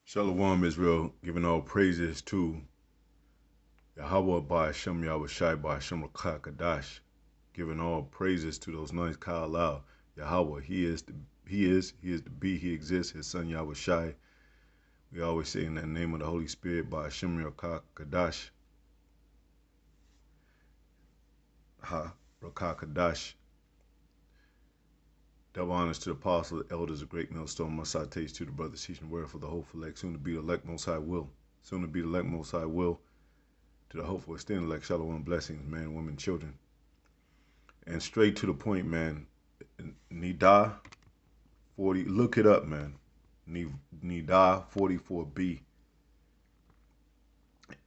Shalom Israel, giving all praises to Yahweh by Hashem Yahweh Shai by Hashem Kadash, giving all praises to those nice Ka'alau. Yahweh, He is the Be, He exists, His Son Yahweh Shai. We always say in the name of the Holy Spirit by Hashem Kadash, Kadash. Double honors to the apostles, the elders, the great millstone, my citations to the brothers teaching the word for the hopeful elect, soon to be the elect most high will. Soon to be the elect most high will. To the hopeful extended elect, shalom blessings, man, women, children. And straight to the point, man. Nida 40, look it up, man. Nida 44b.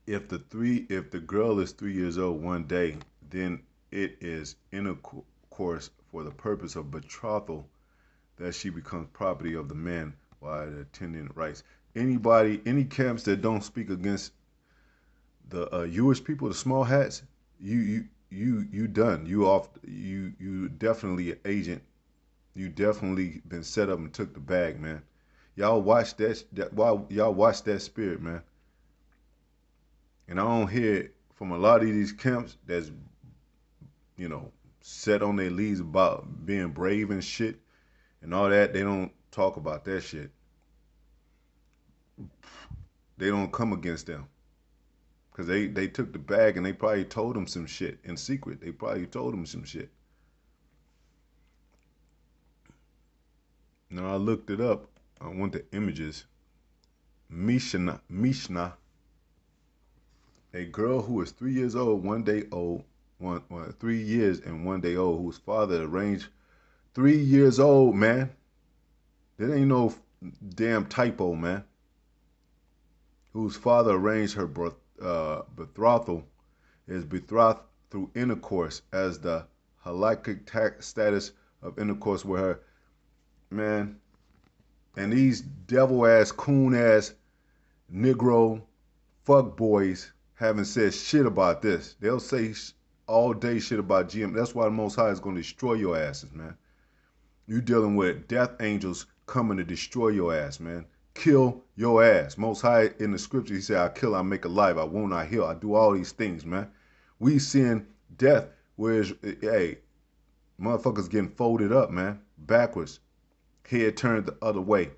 If the girl is 3 years old one day, then it is intercourse for the purpose of betrothal that she becomes property of the man while the attendant rights. Any camps that don't speak against the Jewish people, the small hats, you done. You definitely an agent. You definitely been set up and took the bag, man. Y'all watch y'all watch that spirit, man. And I don't hear it from a lot of these camps that's, set on their leaves about being brave and shit and all that. They don't talk about that shit. They don't come against them. Because they took the bag and they probably told them some shit in secret. They probably told them some shit. Now I looked it up. I went to images. Mishnah. A girl who was 3 years old, 1 day old, 3 years and 1 day old, whose father arranged 3 years old, man. That ain't no damn typo, man. Whose father arranged her betrothal is betrothed through intercourse as the halakhic status of intercourse with her, man. And these devil ass, coon ass, Negro fuck boys haven't said shit about this. They'll say all day shit about GM. That's why the Most High is going to destroy your asses, man. You dealing with death angels coming to destroy your ass, man. Kill your ass. Most High in the scripture, he said, I kill, I make alive, I wound, I heal. I do all these things, man. We seeing death, whereas, hey, motherfuckers getting folded up, man. Backwards. Head turned the other way.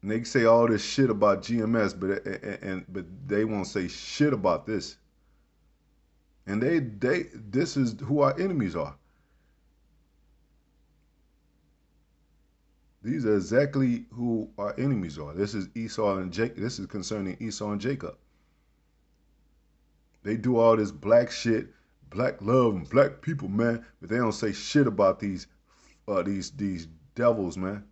And they say all this shit about GMS, but they won't say shit about this. And this is who our enemies are. These are exactly who our enemies are. This is Esau and Jacob. This is concerning Esau and Jacob. They do all this black shit, black love and black people, man, but they don't say shit about these devils, man.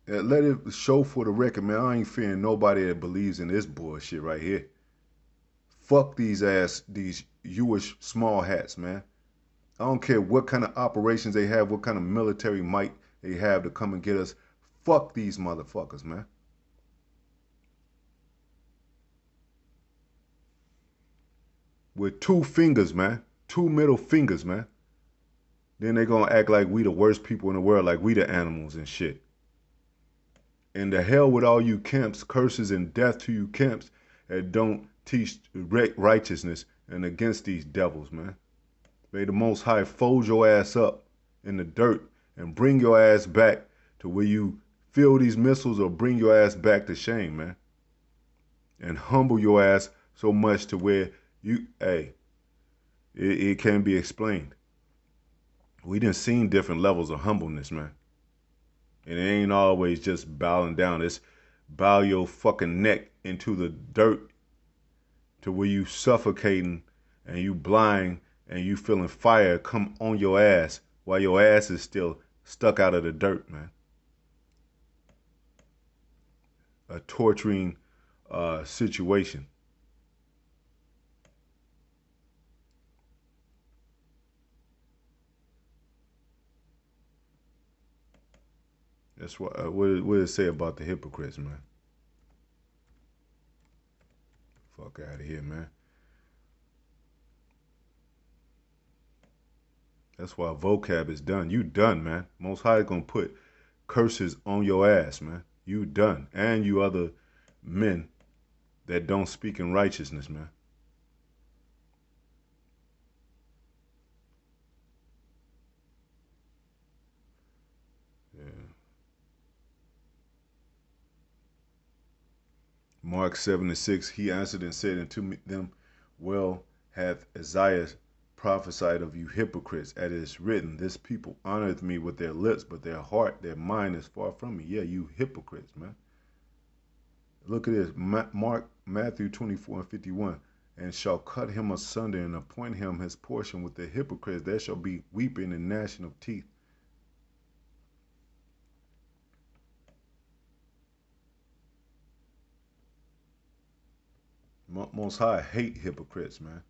And let it show for the record, man. I ain't fearing nobody that believes in this bullshit right here. Fuck these Jewish small hats, man. I don't care what kind of operations they have, what kind of military might they have to come and get us. Fuck these motherfuckers, man. With 2 fingers, man. 2 middle fingers, man. Then they gonna act like we the worst people in the world, like we the animals and shit. And the hell with all you camps, curses and death to you camps that don't teach righteousness and against these devils, man. May the Most High fold your ass up in the dirt and bring your ass back to where you feel these missiles, or bring your ass back to shame, man. And humble your ass so much to where it can't be explained. We done seen different levels of humbleness, man. And it ain't always just bowing down. It's bow your fucking neck into the dirt to where you suffocating and you blind and you feeling fire come on your ass while your ass is still stuck out of the dirt, man. A torturing situation. That's what does it say about the hypocrites, man? Fuck out of here, man. That's why vocab is done. You done, man. Most High gonna put curses on your ass, man. You done. And you other men that don't speak in righteousness, man. Yeah. Mark 7:6, he answered and said unto them, well hath Isaiah prophesied of you hypocrites, as it is written, this people honoreth me with their lips, but their heart, their mind is far from me. Yeah, you hypocrites, man. Look at this, Matthew 24:51. And shall cut him asunder and appoint him his portion with the hypocrites. There shall be weeping and gnashing of teeth. Most High hate hypocrites, man.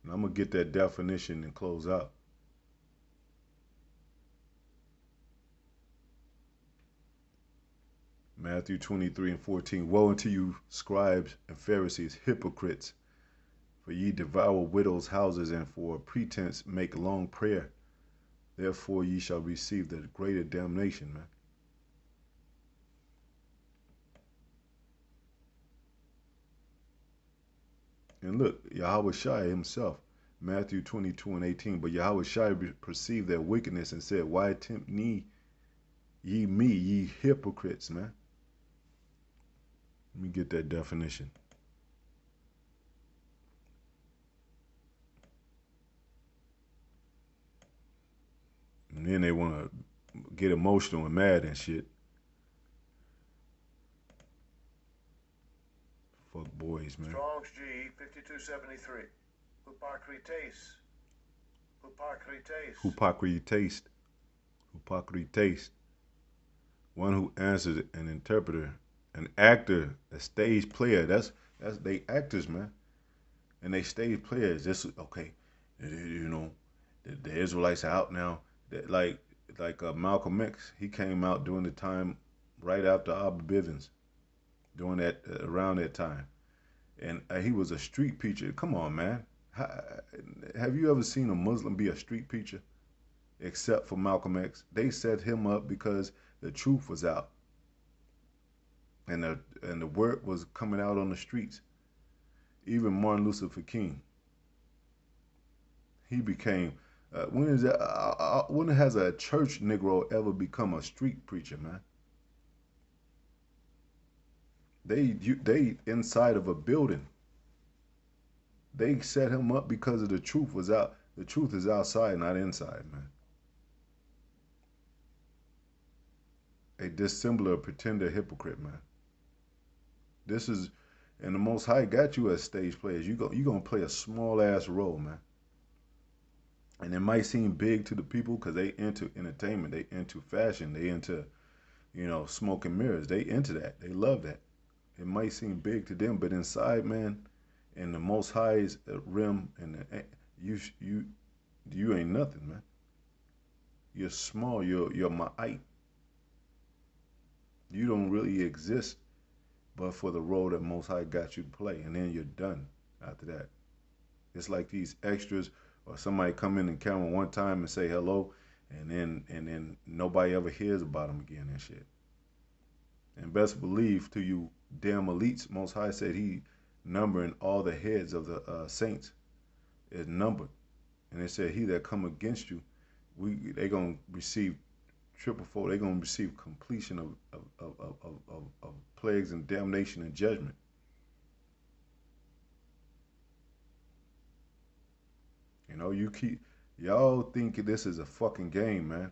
And I'm going to get that definition and close out. Matthew 23:14. Woe unto you, scribes and Pharisees, hypocrites! For ye devour widows' houses, and for pretense make long prayer. Therefore ye shall receive the greater damnation, man. And look, Yahweh Shai himself, Matthew 22:18. But Yahweh Shai perceived their wickedness and said, why tempt ye me, ye hypocrites, man? Let me get that definition. And then they want to get emotional and mad and shit. Fuck boys, man. Strong's G 5273. Hypocrites. Hypocrites. Hypocrites. Hypocrites. One who answers, an interpreter, an actor, a stage player. That's they actors, man. And they stage players. This okay. You know, the Israelites are out now. Like Malcolm X, he came out during the time right after Abba Bivens, during that around that time, and he was a street preacher. Come on, man. Have you ever seen a Muslim be a street preacher? Except for Malcolm X, they set him up because the truth was out, and the word was coming out on the streets. Even Martin Luther King, he became. When has a church Negro ever become a street preacher, man? They inside of a building. They set him up because of the truth was out. The truth is outside, not inside, man. A dissembler, pretender, hypocrite, man. This is, and the Most High got you as stage players. You gonna play a small ass role, man. And it might seem big to the people because they into entertainment, they into fashion, they into, smoke and mirrors. They into that. They love that. It might seem big to them, but inside, man, in the Most High's rim, and you ain't nothing, man. You're small. You're ma'ite. You don't really exist, but for the role that Most High got you to play, and then you're done after that. It's like these extras, or somebody come in and camera one time and say hello, and then nobody ever hears about them again and shit. And best believe to you damn elites, Most High said he numbering all the heads of the saints is numbered, and it said he that come against you, they gonna receive triple fold. They gonna receive completion of plagues and damnation and judgment. Y'all think this is a fucking game, man.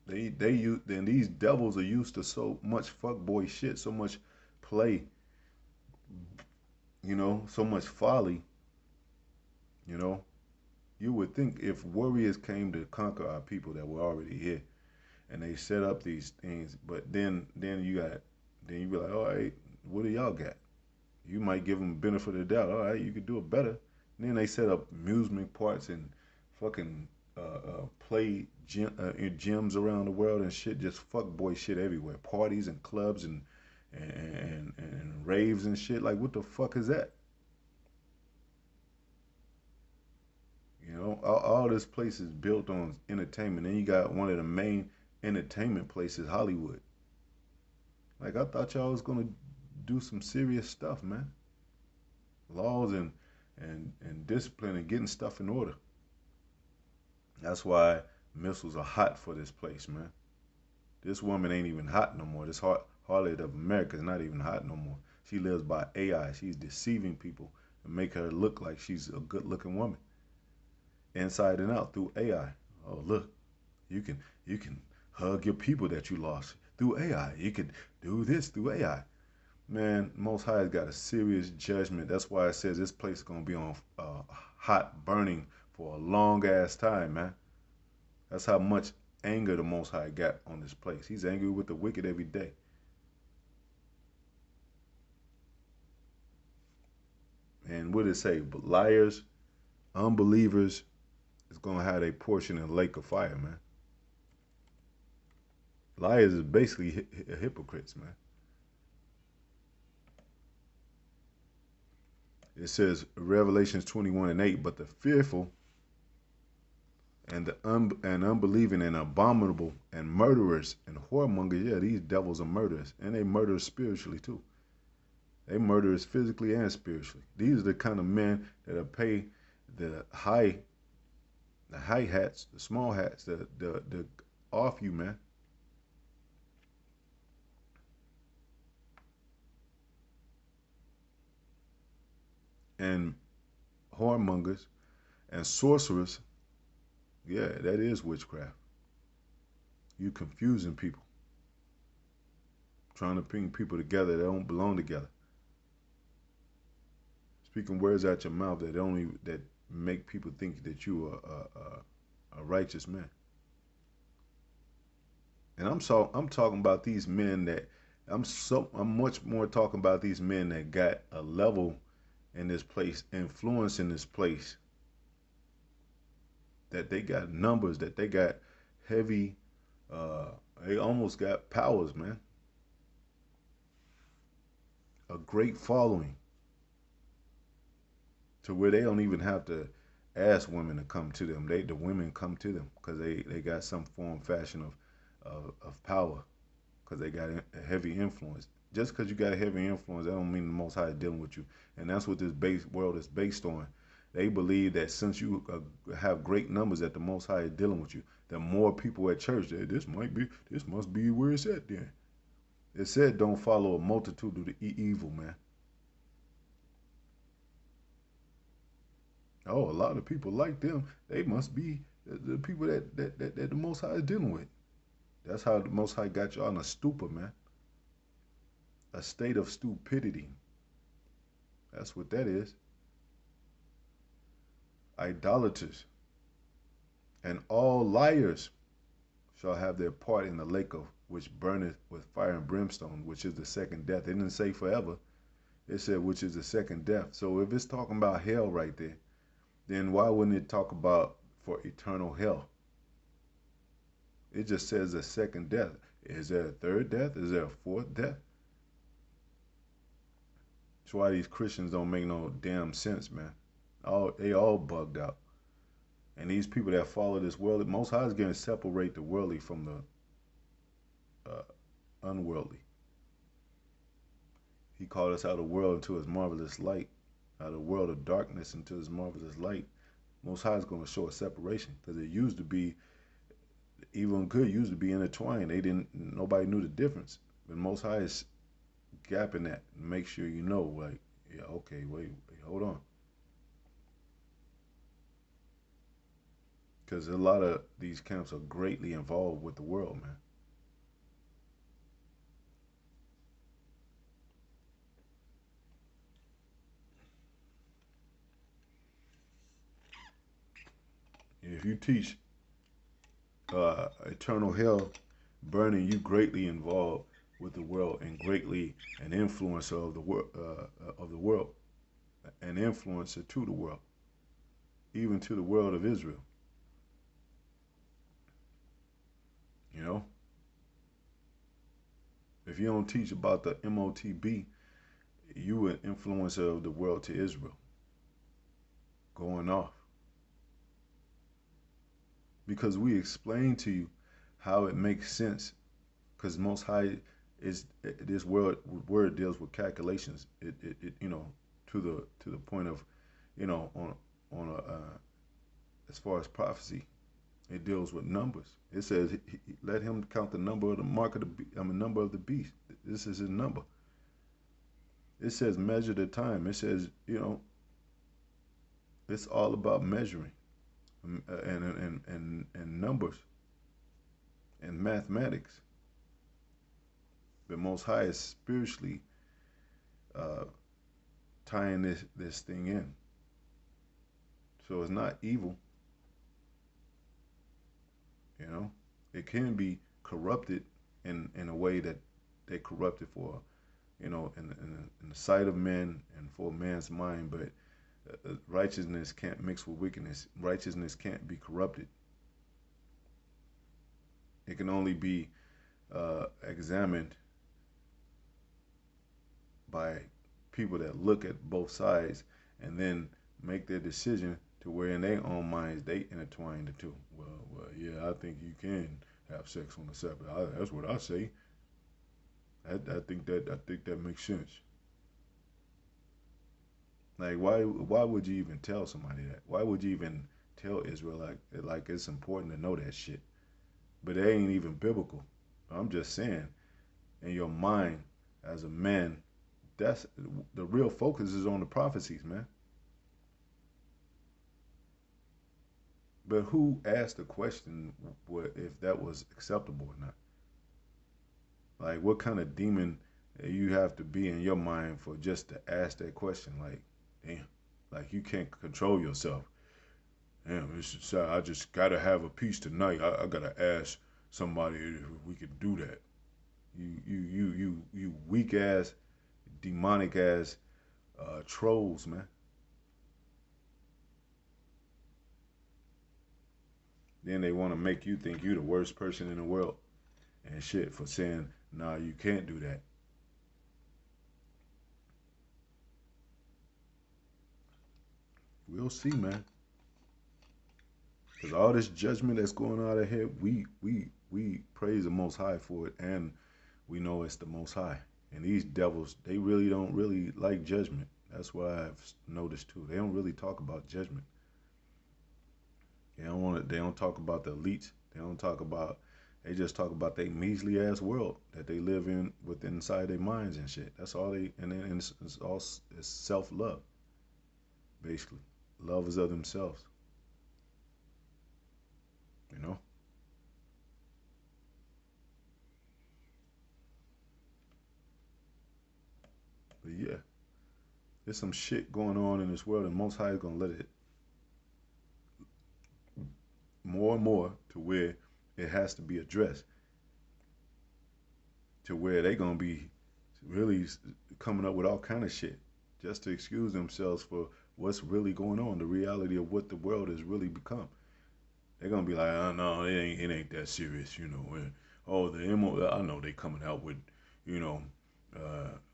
They use, and these devils are used to so much fuckboy shit, so much play, so much folly. You know, you would think if warriors came to conquer our people that were already here, and they set up these things, but then you be like, all right, what do y'all got? You might give them benefit of the doubt. All right, you could do it better. And then they set up amusement parks and fucking play gyms around the world and shit, just fuck boy shit everywhere. Parties and clubs and raves and shit. Like, what the fuck is that? all this place is built on entertainment. Then you got one of the main entertainment places, Hollywood. Like I thought y'all was gonna do some serious stuff, man. Laws and discipline and getting stuff in order. That's why missiles are hot for this place, man. This woman ain't even hot no more. This harlot of America is not even hot no more. She lives by AI. She's deceiving people and make her look like she's a good-looking woman, inside and out through AI. Oh look, you can hug your people that you lost through AI. You can do this through AI. Man, Most High has got a serious judgment. That's why it says this place is gonna be on hot burning for a long ass time, man. That's how much anger the Most High got on this place. He's angry with the wicked every day. And what did it say? But liars, unbelievers is gonna have a portion in the lake of fire, man. Liars is basically hypocrites, man. It says Revelations 21:8, but the fearful and the and unbelieving and abominable and murderers and whoremongers, yeah, these devils are murderers, and they murder spiritually too. They murder us physically and spiritually. These are the kind of men that pay the high hats, the small hats, the off you, man. And whoremongers and sorcerers, yeah, that is witchcraft. You confusing people, trying to bring people together that don't belong together. Speaking words out your mouth that make people think that you are a righteous man. And I'm talking about these men that I'm much more talking about these men that got a level in this place, influence in this place, that they got numbers, that they got heavy, uh, they almost got powers, man. A great following to where they don't even have to ask women to come to them. The women come to them because they got some form fashion of power because they got a heavy influence. Just because you got a heavy influence, that don't mean the Most High is dealing with you. And that's what this base world is based on. They believe that since you have great numbers, that the Most High is dealing with you. The more people at church, this must be where it's at. Then it said, "Don't follow a multitude of the evil, man." Oh, a lot of people like them. They must be the people that the Most High is dealing with. That's how the Most High got y'all in a stupor, man. A state of stupidity. That's what that is. Idolaters and all liars shall have their part in the lake of which burneth with fire and brimstone, which is the second death. It didn't say forever. It said which is the second death. So if it's talking about hell right there, then why wouldn't it talk about for eternal hell? It just says a second death. Is there a third death? Is there a fourth death? That's why these Christians don't make no damn sense, man. They all bugged out. And these people that follow this world, the Most High is going to separate the worldly from the unworldly. He called us out of the world into His marvelous light, out of the world of darkness into His marvelous light. Most High is going to show a separation because it used to be evil and good used to be intertwined. Nobody knew the difference. But Most High is gapping that and make sure you know, like, yeah, okay, wait, hold on. Because a lot of these camps are greatly involved with the world, man. If you teach eternal hell burning, you greatly involved with the world and greatly an influencer of the world, an influencer to the world, even to the world of Israel. You know, if you don't teach about the MOTB, you an influencer of the world to Israel, going off. because we explain to you how it makes sense. Because Most High is this word deals with calculations. It to the point of on a as far as prophecy, it deals with numbers. It says, "Let him count the number of the mark of the number of the beast." This is his number. It says, "Measure the time." It says, it's all about measuring and numbers and mathematics. The Most High is spiritually uh, tying this thing in, so it's not evil. You know, it can be corrupted in a way that they corrupted for in the sight of men and for man's mind, but righteousness can't mix with wickedness. Righteousness can't be corrupted. It can only be examined by people that look at both sides and then make their decision to where in their own minds they intertwine the two. Well, yeah, I think you can have sex on the Sabbath. That's what I say. I think that makes sense. Like, why would you even tell somebody that? Why would you even tell Israel like it's important to know that shit? But it ain't even biblical. I'm just saying, in your mind as a man, that's the real focus is on the prophecies, man. But who asked the question if that was acceptable or not? Like, what kind of demon you have to be in your mind for just to ask that question? Like, damn, like you can't control yourself. Damn, I just gotta have a piece tonight. I gotta ask somebody if we could do that. You weak ass, demonic ass trolls, man. Then they want to make you think you the worst person in the world and shit for saying, nah, you can't do that. We'll see, man. Because all this judgment that's going on out here, we praise the Most High for it, and we know it's the Most High. And these devils, they really don't really like judgment. That's what I've noticed too. They don't really talk about judgment. They don't want to. They don't talk about the elites. They don't talk about. They just talk about they measly ass world that they live in with inside their minds and shit. That's all they. And then it's all it's self love, basically. Love is of themselves. You know. But yeah, there's some shit going on in this world, and Most High is gonna let it more and more to where it has to be addressed, to where they gonna be really coming up with all kind of shit just to excuse themselves for what's really going on, the reality of what the world has really become. They're gonna be like, oh no, it ain't that serious, you know. And, oh, I know they coming out with, you know,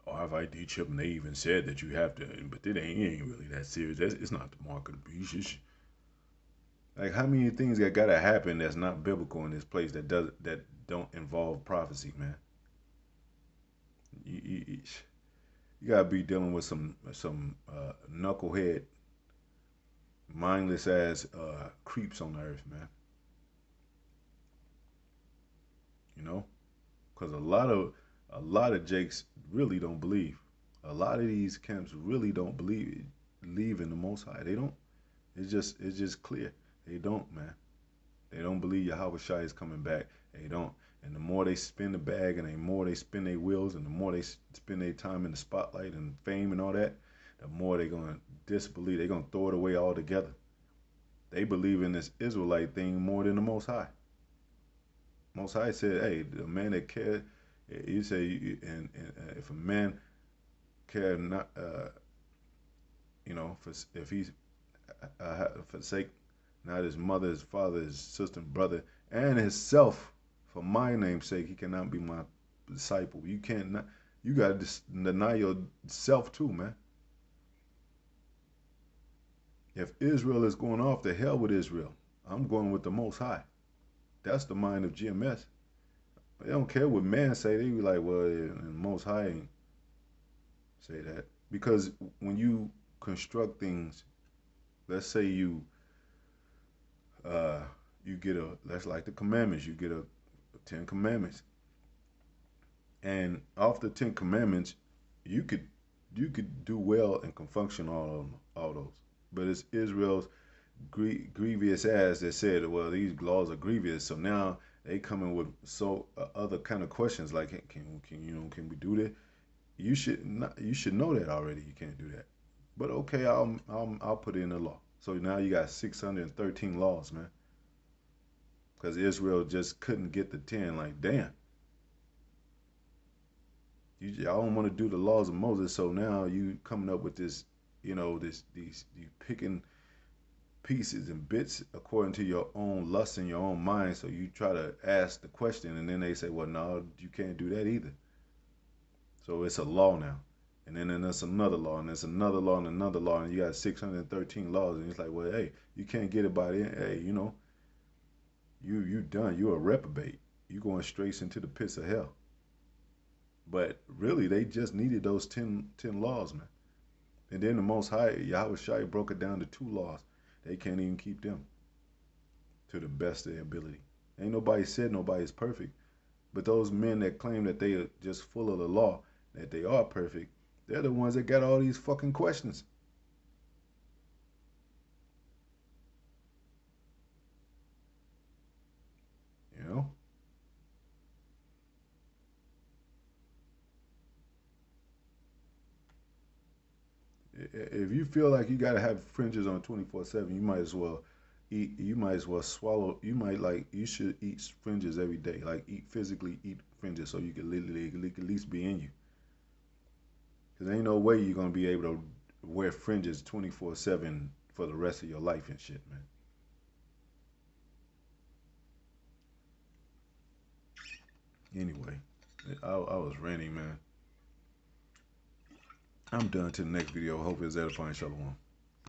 RFID chip, and they even said that you have to, but it ain't really that serious. It's not the mark of the beast. Like how many things that gotta happen that's not biblical in this place that don't involve prophecy, man. You gotta be dealing with some knucklehead, mindless ass creeps on the earth, man. You know, because a lot of Jakes really don't believe. A lot of these camps really don't believe in the Most High. They don't. It's just clear. They don't, man. They don't believe Yahweh Shai is coming back. They don't. And the more they spin the bag and the more they spin their wheels and the more they spend their time in the spotlight and fame and all that, the more they're going to disbelieve. They're going to throw it away altogether. They believe in this Israelite thing more than the Most High. Most High said, hey, the man that cared, you say, and if a man care not, if he's forsake not his mother, his father, his sister, brother, and himself for my name's sake, he cannot be my disciple. You can't not. You got to deny yourself too, man. If Israel is going off, the hell with Israel. I'm going with the Most High. That's the mind of GMS. They don't care what man say. They be like, well, the Most High ain't say that because when you construct things, let's say uh, you get a that's like the commandments. You get a 10 commandments, and off the 10 commandments, you could you could do well and can function all those. But it's Israel's grievous as that said, well, these laws are grievous. So now they coming with other kind of questions like, hey, can we do that? You should know that already. You can't do that. But okay, I'll put it in the law. So now you got 613 laws, man, because Israel just couldn't get the 10. Like, damn, y'all don't want to do the laws of Moses. So now you coming up with this, these you picking pieces and bits according to your own lust in your own mind. So you try to ask the question, and then they say, well, no, you can't do that either. So it's a law now. And then there's another law, and there's another law, and another law, and you got 613 laws, and it's like, well, hey, you can't get it by the end. Hey, you done. You're a reprobate. You going straight into the pits of hell. But really, they just needed those ten laws, man. And then the Most High, Yahweh Shai broke it down to 2 laws. They can't even keep them to the best of their ability. Ain't nobody said nobody's perfect. But those men that claim that they are just full of the law, that they are perfect, they're the ones that got all these fucking questions. You know? If you feel like you gotta have fringes on 24/7, you might as well eat. You might as well swallow. You might like. You should eat fringes every day. Like eat fringes so you can literally at least be in you. Cause ain't no way you're gonna be able to wear fringes 24/7 for the rest of your life and shit, man. Anyway, I was ranting, man. I'm done to the next video. Hope it's edifying. Shalom.